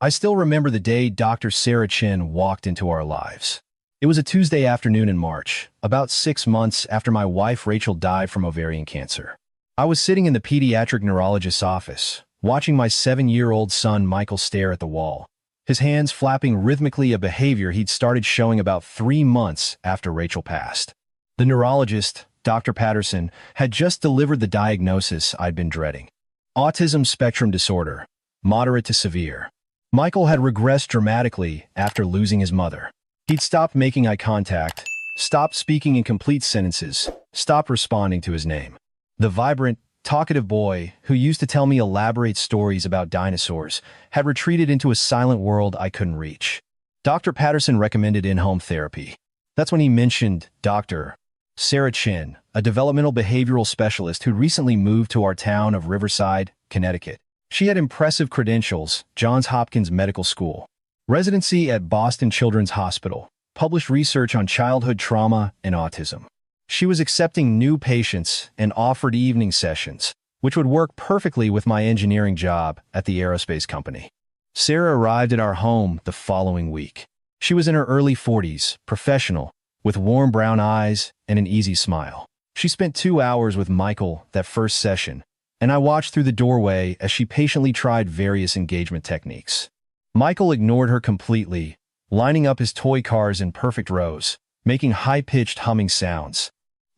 I still remember the day Dr. Sarah Chin walked into our lives. It was a Tuesday afternoon in March, about 6 months after my wife Rachel died from ovarian cancer. I was sitting in the pediatric neurologist's office, watching my 7-year-old son Michael stare at the wall, his hands flapping rhythmically, a behavior he'd started showing about 3 months after Rachel passed. The neurologist, Dr. Patterson, had just delivered the diagnosis I'd been dreading. Autism spectrum disorder, moderate to severe. Michael had regressed dramatically after losing his mother. He'd stopped making eye contact, stopped speaking in complete sentences, stopped responding to his name. The vibrant, talkative boy, who used to tell me elaborate stories about dinosaurs, had retreated into a silent world I couldn't reach. Dr. Patterson recommended in-home therapy. That's when he mentioned Dr. Sarah Chin, a developmental behavioral specialist who'd recently moved to our town of Riverside, Connecticut. She had impressive credentials: Johns Hopkins Medical School, residency at Boston Children's Hospital, published research on childhood trauma and autism. She was accepting new patients and offered evening sessions, which would work perfectly with my engineering job at the aerospace company. Sarah arrived at our home the following week. She was in her early 40s, professional, with warm brown eyes and an easy smile. She spent 2 hours with Michael that first session, and I watched through the doorway as she patiently tried various engagement techniques. Michael ignored her completely, lining up his toy cars in perfect rows, making high-pitched humming sounds.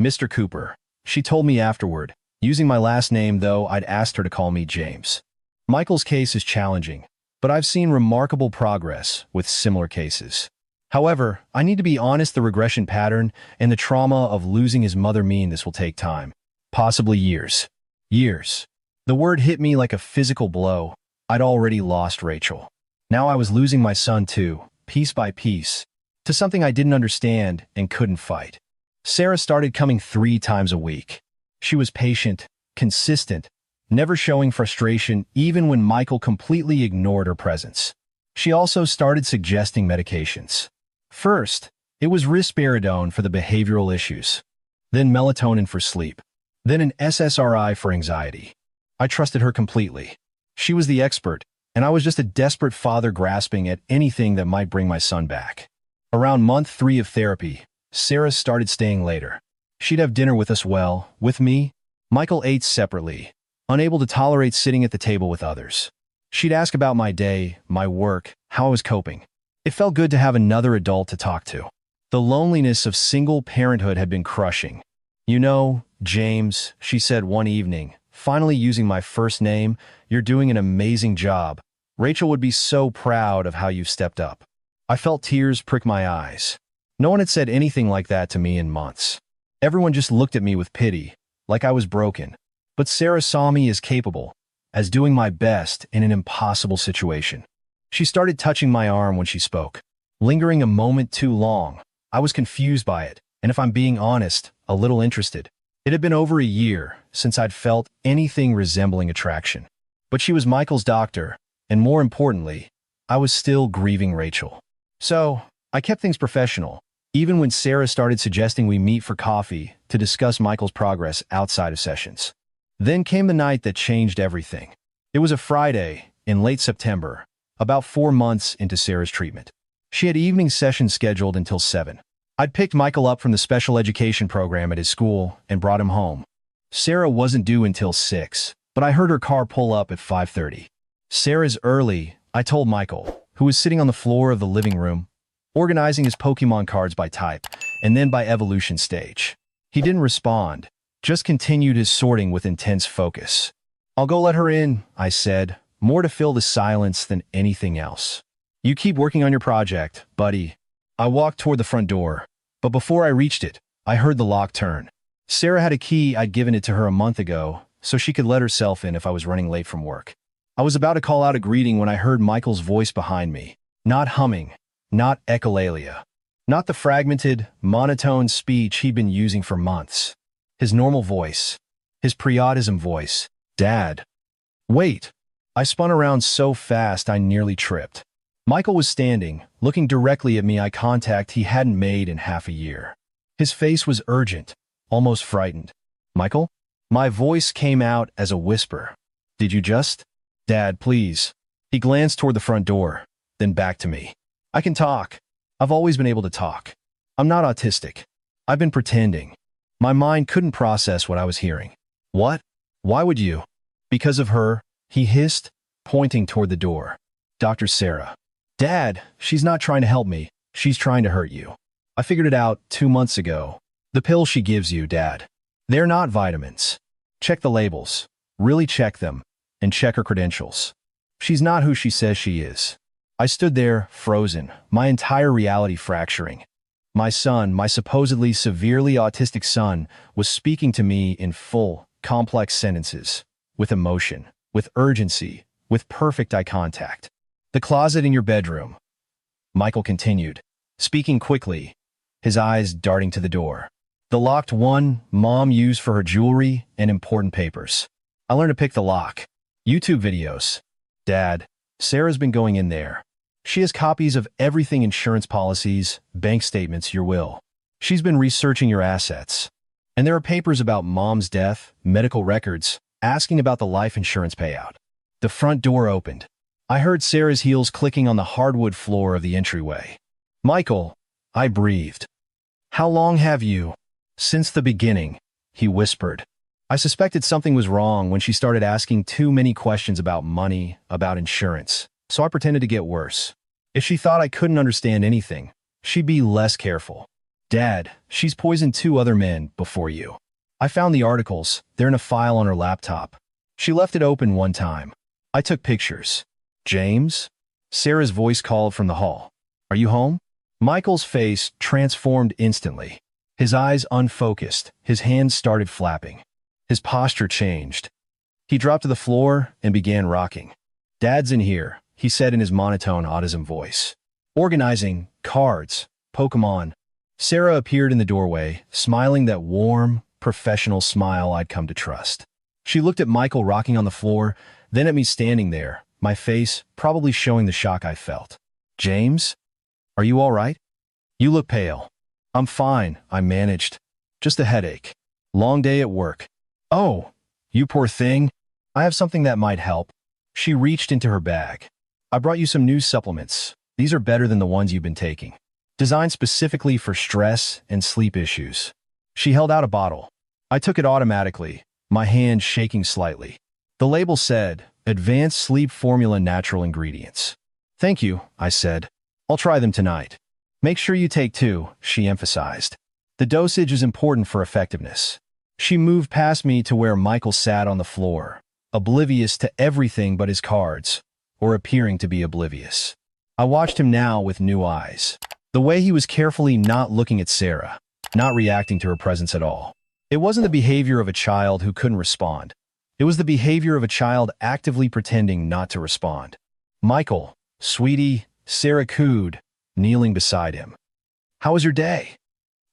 "Mr. Cooper," she told me afterward, using my last name, though I'd asked her to call me James. Michael's case is challenging, but I've seen remarkable progress with similar cases. However, I need to be honest, the regression pattern and the trauma of losing his mother mean this will take time. Possibly years. Years. The word hit me like a physical blow. I'd already lost Rachel. Now I was losing my son too, piece by piece, to something I didn't understand and couldn't fight. Sarah started coming 3 times a week. She was patient, consistent, never showing frustration even when Michael completely ignored her presence. She also started suggesting medications. First, it was risperidone for the behavioral issues, then melatonin for sleep, then an SSRI for anxiety. I trusted her completely. She was the expert, and I was just a desperate father grasping at anything that might bring my son back. Around month 3 of therapy, Sarah started staying later. She'd have dinner with us, with me. Michael ate separately, unable to tolerate sitting at the table with others. She'd ask about my day, my work, how I was coping. It felt good to have another adult to talk to. The loneliness of single parenthood had been crushing. "You know, James," she said one evening, finally using my first name, "you're doing an amazing job. Rachel would be so proud of how you've stepped up." I felt tears prick my eyes. No one had said anything like that to me in months. Everyone just looked at me with pity, like I was broken. But Sarah saw me as capable, as doing my best in an impossible situation. She started touching my arm when she spoke, lingering a moment too long. I was confused by it, and if I'm being honest, a little interested. It had been over a year since I'd felt anything resembling attraction. But she was Michael's doctor, and more importantly, I was still grieving Rachel. So, I kept things professional, even when Sarah started suggesting we meet for coffee to discuss Michael's progress outside of sessions. Then came the night that changed everything. It was a Friday, in late September, about 4 months into Sarah's treatment. She had evening sessions scheduled until 7. I'd picked Michael up from the special education program at his school and brought him home. Sarah wasn't due until 6, but I heard her car pull up at 5:30. "Sarah's early," I told Michael, who was sitting on the floor of the living room, organizing his Pokemon cards by type and then by evolution stage. He didn't respond, just continued his sorting with intense focus. "I'll go let her in," I said, more to fill the silence than anything else. "You keep working on your project, buddy." I walked toward the front door, but before I reached it, I heard the lock turn. Sarah had a key. I'd given it to her a month ago, so she could let herself in if I was running late from work. I was about to call out a greeting when I heard Michael's voice behind me, not humming, not echolalia, not the fragmented, monotone speech he'd been using for months. His normal voice, his pre-autism voice. "Dad." "Wait." I spun around so fast I nearly tripped. Michael was standing, looking directly at me, eye contact he hadn't made in half a year. His face was urgent, almost frightened. "Michael?" My voice came out as a whisper. "Did you just?" "Dad, please." He glanced toward the front door, then back to me. I can talk. I've always been able to talk. I'm not autistic. I've been pretending. My mind couldn't process what I was hearing. What? Why would you? Because of her, he hissed, pointing toward the door. Dr. Sarah. Dad, she's not trying to help me. She's trying to hurt you. I figured it out 2 months ago. The pills she gives you, Dad. They're not vitamins. Check the labels. Really check them. And check her credentials. She's not who she says she is. I stood there, frozen, my entire reality fracturing. My son, my supposedly severely autistic son, was speaking to me in full, complex sentences, with emotion, with urgency, with perfect eye contact. The closet in your bedroom, Michael continued, speaking quickly, his eyes darting to the door. The locked one Mom used for her jewelry and important papers. I learned to pick the lock. YouTube videos. Dad, Sarah's been going in there. She has copies of everything: insurance policies, bank statements, your will. She's been researching your assets. And there are papers about Mom's death, medical records, asking about the life insurance payout. The front door opened. I heard Sarah's heels clicking on the hardwood floor of the entryway. Michael, I breathed. How long have you? Since the beginning, he whispered. I suspected something was wrong when she started asking too many questions about money, about insurance, so I pretended to get worse. If she thought I couldn't understand anything, she'd be less careful. Dad, she's poisoned 2 other men before you. I found the articles. They're in a file on her laptop. She left it open one time. I took pictures. James? Sarah's voice called from the hall. Are you home? Michael's face transformed instantly. His eyes unfocused. His hands started flapping. His posture changed. He dropped to the floor and began rocking. Dad's in here, he said in his monotone autism voice. Organizing, cards, Pokemon. Sarah appeared in the doorway, smiling that warm, professional smile I'd come to trust. She looked at Michael rocking on the floor, then at me standing there, my face probably showing the shock I felt. James? Are you all right? You look pale. I'm fine, I managed. Just a headache. Long day at work. Oh, you poor thing. I have something that might help. She reached into her bag. I brought you some new supplements. These are better than the ones you've been taking. Designed specifically for stress and sleep issues. She held out a bottle. I took it automatically, my hand shaking slightly. The label said, Advanced Sleep Formula Natural Ingredients. Thank you, I said. I'll try them tonight. Make sure you take 2, she emphasized. The dosage is important for effectiveness. She moved past me to where Michael sat on the floor, oblivious to everything but his cards, or appearing to be oblivious. I watched him now with new eyes. The way he was carefully not looking at Sarah, not reacting to her presence at all. It wasn't the behavior of a child who couldn't respond. It was the behavior of a child actively pretending not to respond. Michael, sweetie, Sarah cooed, kneeling beside him. How was your day?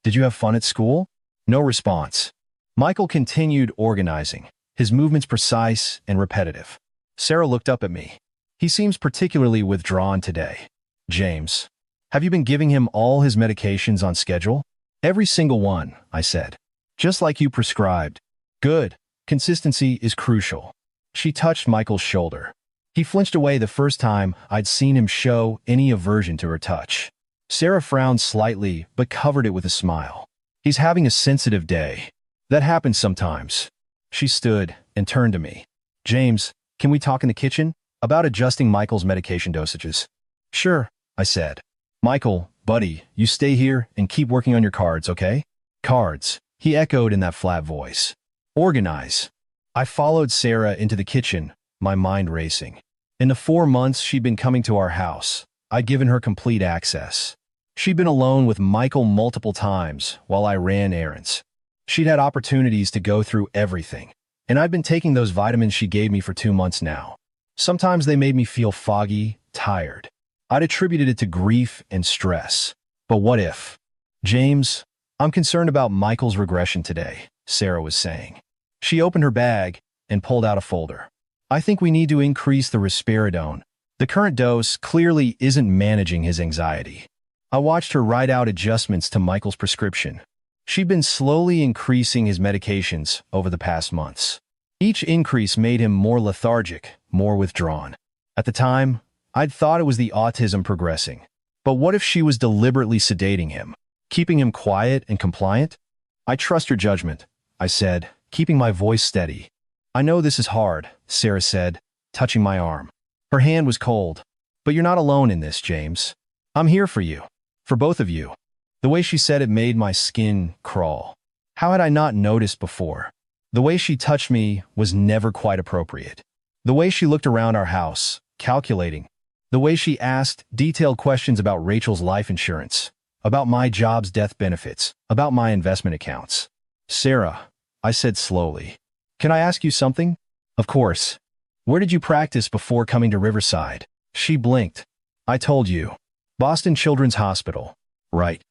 Did you have fun at school? No response. Michael continued organizing, his movements precise and repetitive. Sarah looked up at me. He seems particularly withdrawn today. James, have you been giving him all his medications on schedule? Every single one, I said. Just like you prescribed. Good. Consistency is crucial. She touched Michael's shoulder. He flinched away the first time I'd seen him show any aversion to her touch. Sarah frowned slightly, but covered it with a smile. He's having a sensitive day. That happens sometimes. She stood and turned to me. James, can we talk in the kitchen? About adjusting Michael's medication dosages. Sure, I said. Michael, buddy, you stay here and keep working on your cards, okay? Cards, he echoed in that flat voice. Organize. I followed Sarah into the kitchen, my mind racing. In the 4 months she'd been coming to our house, I'd given her complete access. She'd been alone with Michael multiple times while I ran errands. She'd had opportunities to go through everything, and I'd been taking those vitamins she gave me for 2 months now. Sometimes they made me feel foggy, tired. I'd attributed it to grief and stress. But what if? James, I'm concerned about Michael's regression today, Sarah was saying. She opened her bag and pulled out a folder. I think we need to increase the risperidone. The current dose clearly isn't managing his anxiety. I watched her write out adjustments to Michael's prescription. She'd been slowly increasing his medications over the past months. Each increase made him more lethargic, more withdrawn. At the time, I'd thought it was the autism progressing. But what if she was deliberately sedating him, keeping him quiet and compliant? I trust your judgment, I said, keeping my voice steady. I know this is hard, Sarah said, touching my arm. Her hand was cold. But you're not alone in this, James. I'm here for you. For both of you. The way she said it made my skin crawl. How had I not noticed before? The way she touched me was never quite appropriate. The way she looked around our house, calculating. The way she asked detailed questions about Rachel's life insurance, about my job's death benefits, about my investment accounts. Sarah, I said slowly, can I ask you something? Of course. Where did you practice before coming to Riverside? She blinked. I told you. Boston Children's Hospital. Right.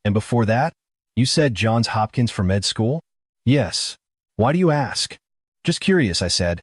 And before that? You said Johns Hopkins for med school? Yes. Why do you ask? Just curious, I said.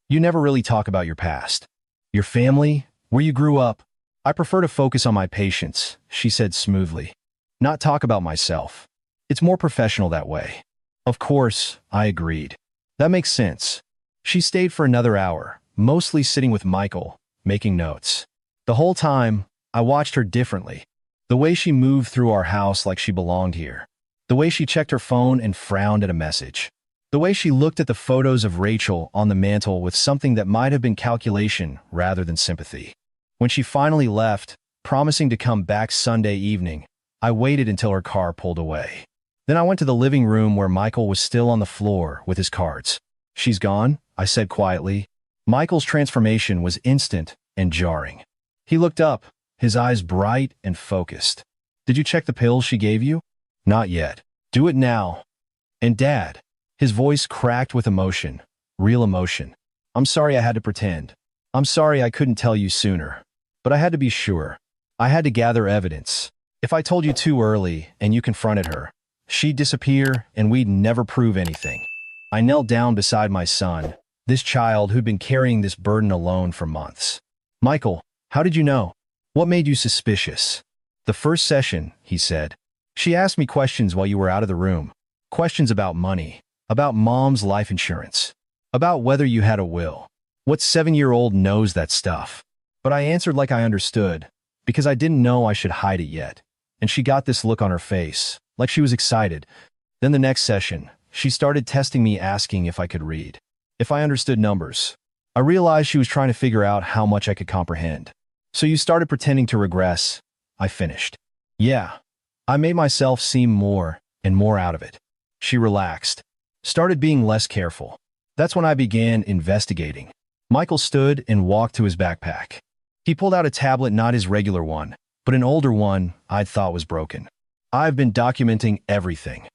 You never really talk about your past. Your family, where you grew up. I prefer to focus on my patients, she said smoothly. Not talk about myself. It's more professional that way. Of course, I agreed. That makes sense. She stayed for another hour, mostly sitting with Michael, making notes. The whole time, I watched her differently. The way she moved through our house like she belonged here. The way she checked her phone and frowned at a message. The way she looked at the photos of Rachel on the mantel with something that might have been calculation rather than sympathy. When she finally left, promising to come back Sunday evening, I waited until her car pulled away. Then I went to the living room where Michael was still on the floor with his cards. She's gone, I said quietly. Michael's transformation was instant and jarring. He looked up, his eyes bright and focused. Did you check the pills she gave you? Not yet. Do it now. And Dad. His voice cracked with emotion, real emotion. I'm sorry I had to pretend. I'm sorry I couldn't tell you sooner. But I had to be sure. I had to gather evidence. If I told you too early and you confronted her, she'd disappear and we'd never prove anything. I knelt down beside my son, this child who'd been carrying this burden alone for months. Michael, how did you know? What made you suspicious? The first session, he said. She asked me questions while you were out of the room. Questions about money, about Mom's life insurance, about whether you had a will. What 7-year-old knows that stuff? But I answered like I understood, because I didn't know I should hide it yet. And she got this look on her face, like she was excited. Then the next session, she started testing me, asking if I could read, if I understood numbers. I realized she was trying to figure out how much I could comprehend. So you started pretending to regress, I finished. Yeah. I made myself seem more and more out of it. She relaxed, started being less careful. That's when I began investigating. Michael stood and walked to his backpack. He pulled out a tablet, not his regular one, but an older one I'd thought was broken. I've been documenting everything.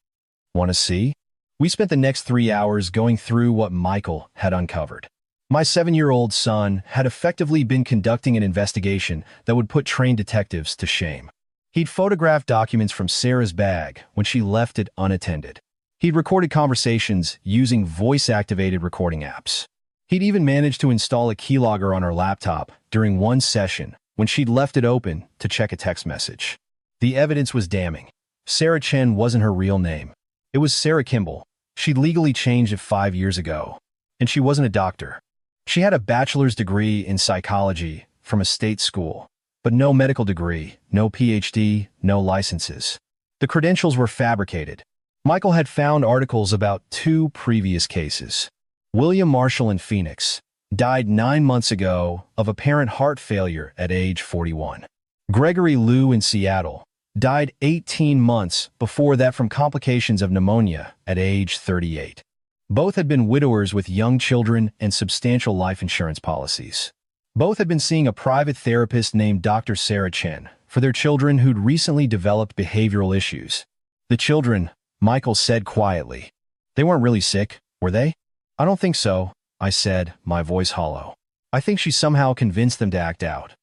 Want to see? We spent the next 3 hours going through what Michael had uncovered. My 7-year-old son had effectively been conducting an investigation that would put trained detectives to shame. He'd photographed documents from Sarah's bag when she left it unattended. He'd recorded conversations using voice-activated recording apps. He'd even managed to install a keylogger on her laptop during one session when she'd left it open to check a text message. The evidence was damning. Sarah Chen wasn't her real name. It was Sarah Kimball. She'd legally changed it 5 years ago. And she wasn't a doctor. She had a bachelor's degree in psychology from a state school, but no medical degree, no PhD, no licenses. The credentials were fabricated. Michael had found articles about 2 previous cases. William Marshall in Phoenix died 9 months ago of apparent heart failure at age 41. Gregory Liu in Seattle died 18 months before that from complications of pneumonia at age 38. Both had been widowers with young children and substantial life insurance policies. Both had been seeing a private therapist named Dr. Sarah Chen for their children who'd recently developed behavioral issues. The children, Michael said quietly. They weren't really sick, were they? I don't think so, I said, my voice hollow. I think she somehow convinced them to act out.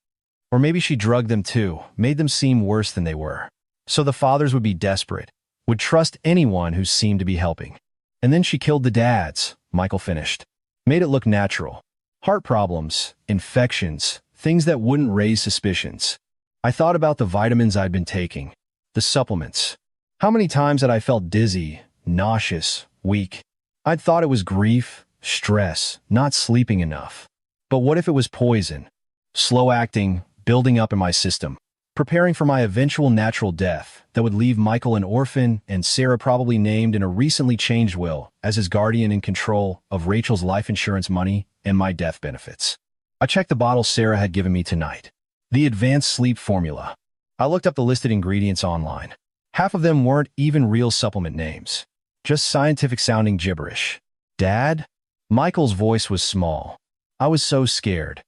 Or maybe she drugged them too, made them seem worse than they were. So the fathers would be desperate, would trust anyone who seemed to be helping. And then she killed the dads, Michael finished. Made it look natural. Heart problems, infections, things that wouldn't raise suspicions. I thought about the vitamins I'd been taking, the supplements. How many times had I felt dizzy, nauseous, weak? I'd thought it was grief, stress, not sleeping enough. But what if it was poison? slow acting, building up in my system, preparing for my eventual natural death that would leave Michael an orphan and Sarah probably named in a recently changed will as his guardian in control of Rachel's life insurance money and my death benefits. I checked the bottle Sarah had given me tonight. The Advanced Sleep Formula. I looked up the listed ingredients online. Half of them weren't even real supplement names, just scientific-sounding gibberish. Dad? Michael's voice was small. I was so scared.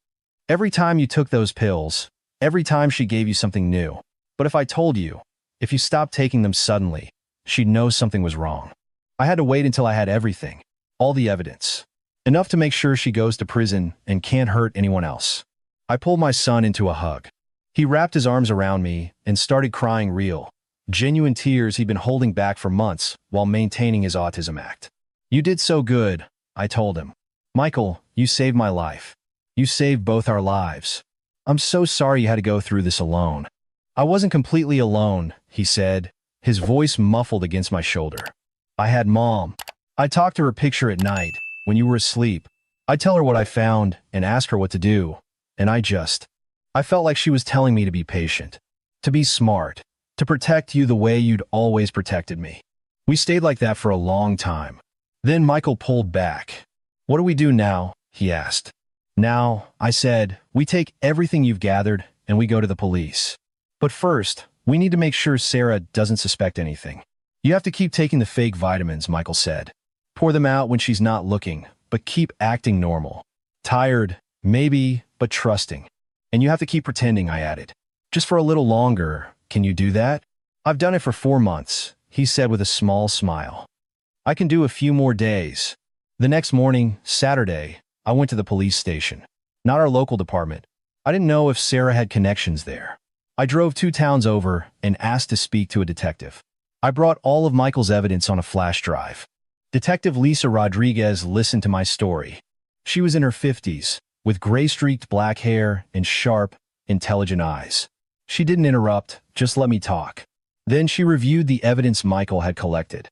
Every time you took those pills, every time she gave you something new. But if I told you, if you stopped taking them suddenly, she'd know something was wrong. I had to wait until I had everything, all the evidence. Enough to make sure she goes to prison and can't hurt anyone else. I pulled my son into a hug. He wrapped his arms around me and started crying real, genuine tears he'd been holding back for months while maintaining his autism act. You did so good, I told him. Michael, you saved my life. You saved both our lives. I'm so sorry you had to go through this alone. I wasn't completely alone, he said, his voice muffled against my shoulder. I had Mom. I talked to her picture at night, when you were asleep. I'd tell her what I found and ask her what to do. And I felt like she was telling me to be patient, to be smart, to protect you the way you'd always protected me. We stayed like that for a long time. Then Michael pulled back. What do we do now? He asked. Now, I said, we take everything you've gathered and we go to the police. But first, we need to make sure Sarah doesn't suspect anything. You have to keep taking the fake vitamins, Michael said. Pour them out when she's not looking, but keep acting normal. Tired, maybe, but trusting. And you have to keep pretending, I added. Just for a little longer, can you do that? I've done it for 4 months, he said with a small smile. I can do a few more days. The next morning, Saturday, I went to the police station. Not our local department. I didn't know if Sarah had connections there. I drove 2 towns over and asked to speak to a detective. I brought all of Michael's evidence on a flash drive. Detective Lisa Rodriguez listened to my story. She was in her 50s, with gray-streaked black hair and sharp, intelligent eyes. She didn't interrupt, just let me talk. Then she reviewed the evidence Michael had collected.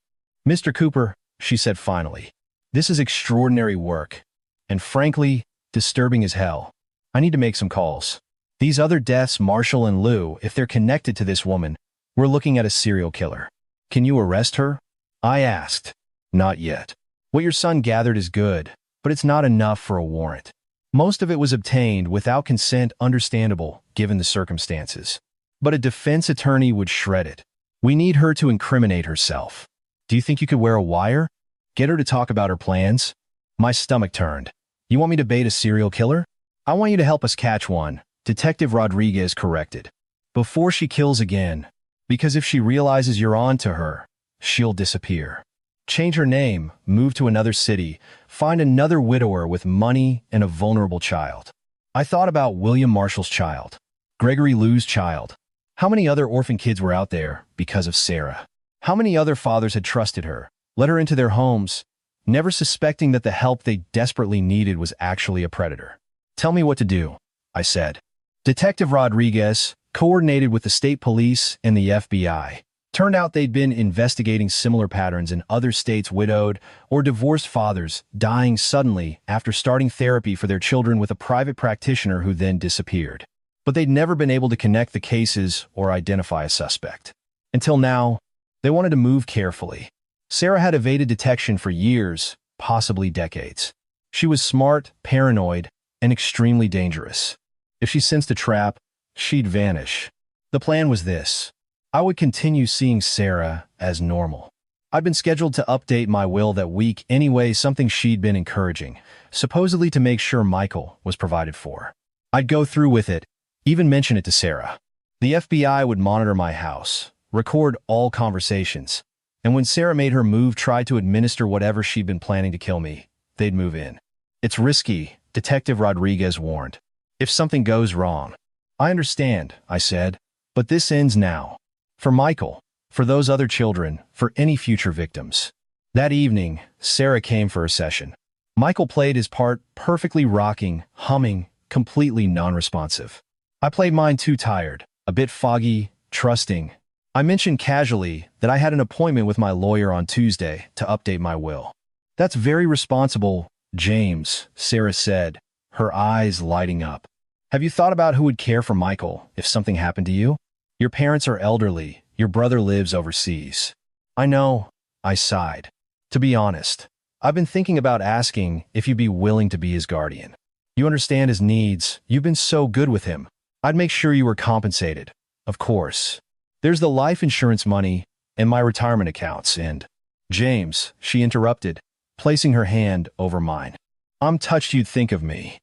Mr. Cooper, she said finally, this is extraordinary work. And frankly, disturbing as hell. I need to make some calls. These other deaths, Marshall and Lou, if they're connected to this woman, we're looking at a serial killer. Can you arrest her? I asked. Not yet. What your son gathered is good, but it's not enough for a warrant. Most of it was obtained without consent, understandable, given the circumstances. But a defense attorney would shred it. We need her to incriminate herself. Do you think you could wear a wire? Get her to talk about her plans? My stomach turned. You want me to bait a serial killer? I want you to help us catch one, Detective Rodriguez corrected. Before she kills again. Because if she realizes you're on to her, she'll disappear. Change her name, move to another city, find another widower with money and a vulnerable child. I thought about William Marshall's child, Gregory Lou's child. How many other orphan kids were out there because of Sarah? How many other fathers had trusted her, let her into their homes, never suspecting that the help they desperately needed was actually a predator? Tell me what to do, I said. Detective Rodriguez, coordinated with the state police and the FBI. Turned out they'd been investigating similar patterns in other states' widowed or divorced fathers dying suddenly after starting therapy for their children with a private practitioner who then disappeared. But they'd never been able to connect the cases or identify a suspect. Until now, they wanted to move carefully. Sarah had evaded detection for years, possibly decades. She was smart, paranoid, and extremely dangerous. If she sensed a trap, she'd vanish. The plan was this. I would continue seeing Sarah as normal. I'd been scheduled to update my will that week anyway, something she'd been encouraging, supposedly to make sure Michael was provided for. I'd go through with it, even mention it to Sarah. The FBI would monitor my house, record all conversations, and when Sarah made her move, try to administer whatever she'd been planning to kill me, they'd move in. It's risky, Detective Rodriguez warned. If something goes wrong. I understand, I said, but this ends now. For Michael, for those other children, for any future victims. That evening, Sarah came for her session. Michael played his part, perfectly rocking, humming, completely non-responsive. I played mine too tired, a bit foggy, trusting. I mentioned casually that I had an appointment with my lawyer on Tuesday to update my will. That's very responsible, James, Sarah said, her eyes lighting up. Have you thought about who would care for Michael if something happened to you? Your parents are elderly. Your brother lives overseas. I know, I sighed. To be honest, I've been thinking about asking if you'd be willing to be his guardian. You understand his needs. You've been so good with him. I'd make sure you were compensated. Of course. There's the life insurance money and my retirement accounts and… James, she interrupted, placing her hand over mine. I'm touched you'd think of me.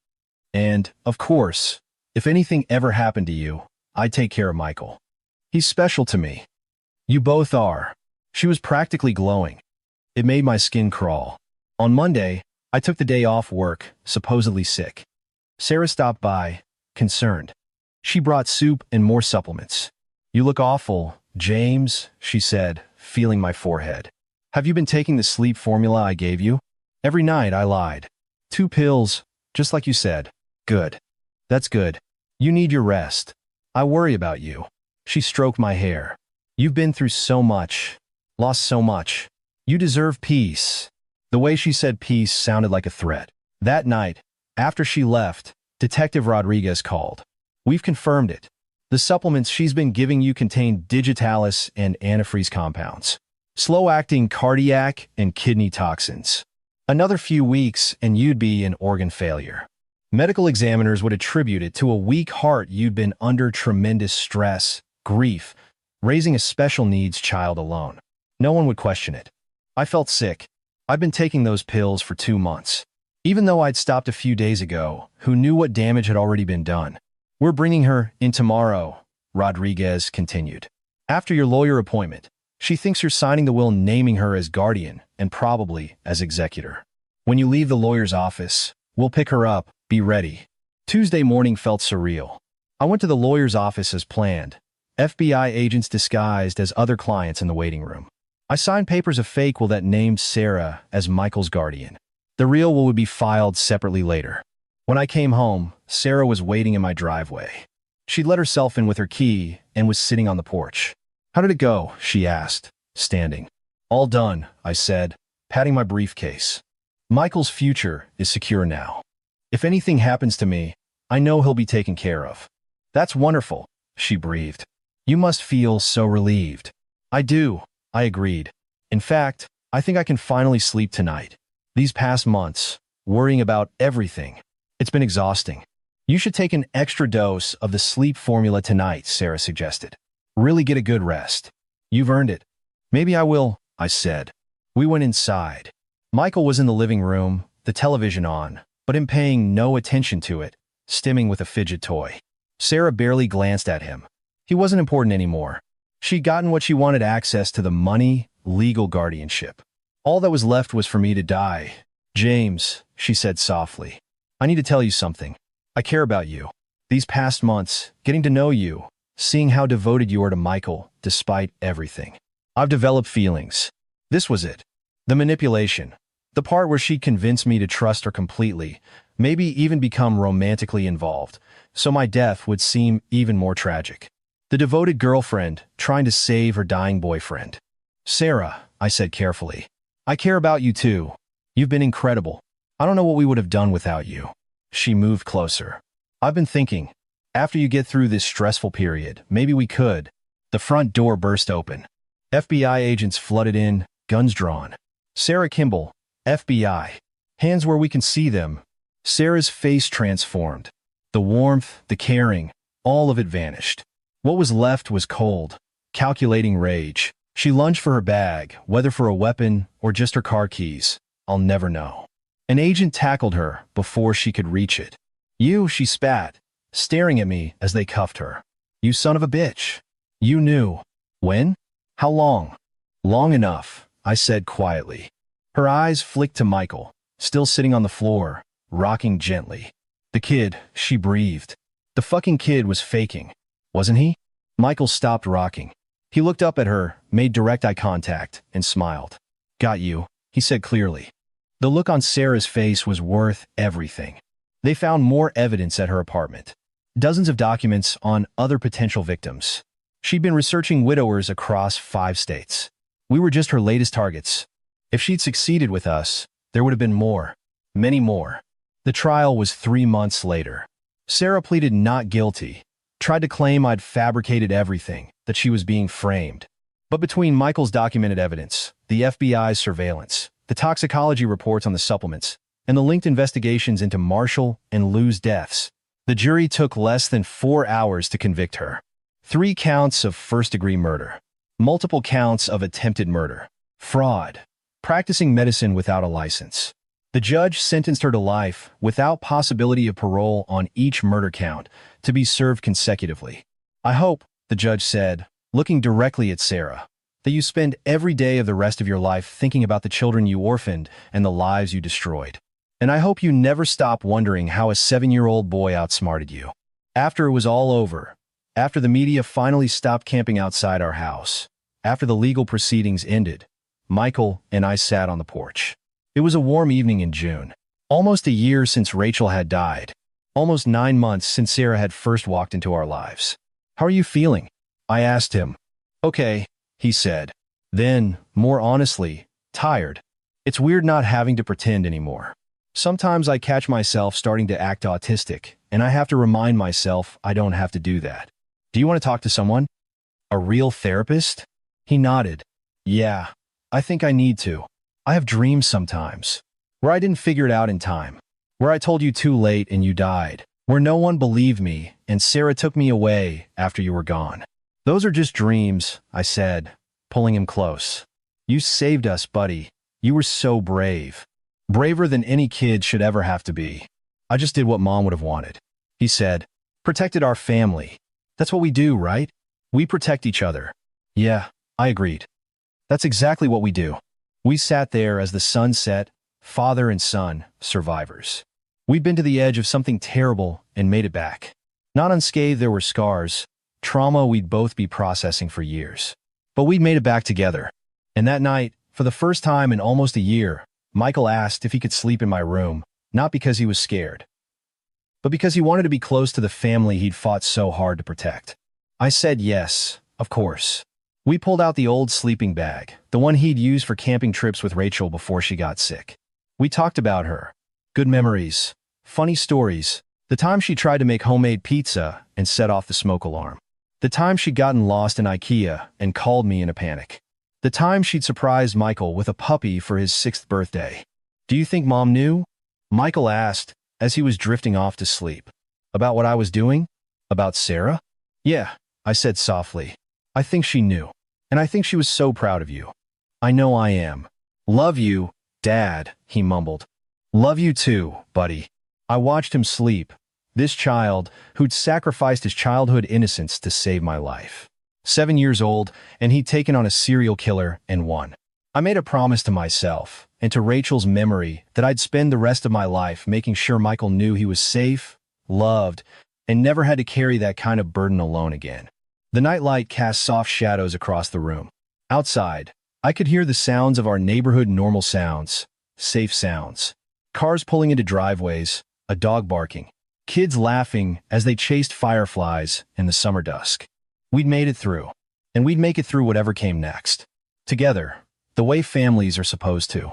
And, of course, if anything ever happened to you, I'd take care of Michael. He's special to me. You both are. She was practically glowing. It made my skin crawl. On Monday, I took the day off work, supposedly sick. Sarah stopped by, concerned. She brought soup and more supplements. You look awful, James, she said, feeling my forehead. Have you been taking the sleep formula I gave you? Every night, I lied. 2 pills, just like you said. Good. That's good. You need your rest. I worry about you. She stroked my hair. You've been through so much, lost so much. You deserve peace. The way she said peace sounded like a threat. That night, after she left, Detective Rodriguez called. We've confirmed it. The supplements she's been giving you contain digitalis and antifreeze compounds, slow-acting cardiac and kidney toxins. Another few weeks and you'd be in organ failure. Medical examiners would attribute it to a weak heart. You'd been under tremendous stress, grief, raising a special needs child alone. No one would question it. I felt sick. I'd been taking those pills for 2 months. Even though I'd stopped a few days ago, who knew what damage had already been done? We're bringing her in tomorrow, Rodriguez continued. After your lawyer appointment, she thinks you're signing the will naming her as guardian and probably as executor. When you leave the lawyer's office, we'll pick her up. Be ready. Tuesday morning felt surreal. I went to the lawyer's office as planned. FBI agents disguised as other clients in the waiting room. I signed papers of fake will that named Sarah as Michael's guardian. The real will would be filed separately later. When I came home, Sarah was waiting in my driveway. She'd let herself in with her key and was sitting on the porch. How did it go? She asked, standing. All done, I said, patting my briefcase. Michael's future is secure now. If anything happens to me, I know he'll be taken care of. That's wonderful, she breathed. You must feel so relieved. I do, I agreed. In fact, I think I can finally sleep tonight. These past months, worrying about everything, it's been exhausting. You should take an extra dose of the sleep formula tonight, Sarah suggested. Really get a good rest. You've earned it. Maybe I will, I said. We went inside. Michael was in the living room, the television on, but him paying no attention to it, stimming with a fidget toy. Sarah barely glanced at him. He wasn't important anymore. She'd gotten what she wanted, access to the money, legal guardianship. All that was left was for me to die. James, she said softly, I need to tell you something. I care about you. These past months, getting to know you, seeing how devoted you are to Michael, despite everything. I've developed feelings. This was it. The manipulation. The part where she convinced me to trust her completely, maybe even become romantically involved, so my death would seem even more tragic. The devoted girlfriend trying to save her dying boyfriend. Sarah, I said carefully, I care about you too. You've been incredible. I don't know what we would have done without you. She moved closer. I've been thinking, after you get through this stressful period, maybe we could. The front door burst open. FBI agents flooded in, guns drawn. Sarah Kimball, FBI. Hands where we can see them. Sarah's face transformed. The warmth, the caring, all of it vanished. What was left was cold, calculating rage. She lunged for her bag, whether for a weapon or just her car keys. I'll never know. An agent tackled her before she could reach it. You, she spat, staring at me as they cuffed her. You son of a bitch. You knew. When? How long? Long enough, I said quietly. Her eyes flicked to Michael, still sitting on the floor, rocking gently. The kid, she breathed. The fucking kid was faking, wasn't he? Michael stopped rocking. He looked up at her, made direct eye contact, and smiled. Got you, he said clearly. The look on Sarah's face was worth everything. They found more evidence at her apartment. Dozens of documents on other potential victims. She'd been researching widowers across 5 states. We were just her latest targets. If she'd succeeded with us, there would have been more. Many more. The trial was 3 months later. Sarah pleaded not guilty, tried to claim I'd fabricated everything, that she was being framed. But between Michael's documented evidence, the FBI's surveillance, the toxicology reports on the supplements, and the linked investigations into Marshall and Lou's deaths, the jury took less than 4 hours to convict her. 3 counts of first-degree murder, multiple counts of attempted murder, fraud, practicing medicine without a license. The judge sentenced her to life without possibility of parole on each murder count to be served consecutively. I hope, the judge said, looking directly at Sarah, that you spend every day of the rest of your life thinking about the children you orphaned and the lives you destroyed. And I hope you never stop wondering how a 7-year-old boy outsmarted you. After it was all over, after the media finally stopped camping outside our house, after the legal proceedings ended, Michael and I sat on the porch. It was a warm evening in June. Almost a year since Rachel had died. Almost 9 months since Sarah had first walked into our lives. "How are you feeling?" I asked him. "Okay," he said. Then, more honestly, tired. It's weird not having to pretend anymore. Sometimes I catch myself starting to act autistic, and I have to remind myself I don't have to do that. "Do you want to talk to someone? A real therapist?" He nodded. "Yeah, I think I need to. I have dreams sometimes, where I didn't figure it out in time, where I told you too late and you died, where no one believed me and Sarah took me away after you were gone." "Those are just dreams," I said, pulling him close. "You saved us, buddy. You were so brave. Braver than any kid should ever have to be." "I just did what Mom would have wanted," he said. "Protected our family. That's what we do, right? We protect each other." "Yeah," I agreed. "That's exactly what we do." We sat there as the sun set, father and son, survivors. We'd been to the edge of something terrible and made it back. Not unscathed, there were scars, trauma we'd both be processing for years. But we'd made it back together. And that night, for the first time in almost a year, Michael asked if he could sleep in my room, not because he was scared, but because he wanted to be close to the family he'd fought so hard to protect. I said yes, of course. We pulled out the old sleeping bag, the one he'd used for camping trips with Rachel before she got sick. We talked about her. Good memories, funny stories, the time she tried to make homemade pizza and set off the smoke alarm. The time she'd gotten lost in IKEA and called me in a panic. The time she'd surprised Michael with a puppy for his 6th birthday. "Do you think Mom knew?" Michael asked as he was drifting off to sleep. "About what I was doing? About Sarah?" "Yeah," I said softly. "I think she knew. And I think she was so proud of you." "I know I am." "Love you, Dad," he mumbled. "Love you too, buddy." I watched him sleep, this child who'd sacrificed his childhood innocence to save my life. 7 years old, and he'd taken on a serial killer and won. I made a promise to myself and to Rachel's memory that I'd spend the rest of my life making sure Michael knew he was safe, loved, and never had to carry that kind of burden alone again. The nightlight cast soft shadows across the room. Outside, I could hear the sounds of our neighborhood, normal sounds, safe sounds. Cars pulling into driveways, a dog barking, kids laughing as they chased fireflies in the summer dusk. We'd made it through, and we'd make it through whatever came next. Together, the way families are supposed to.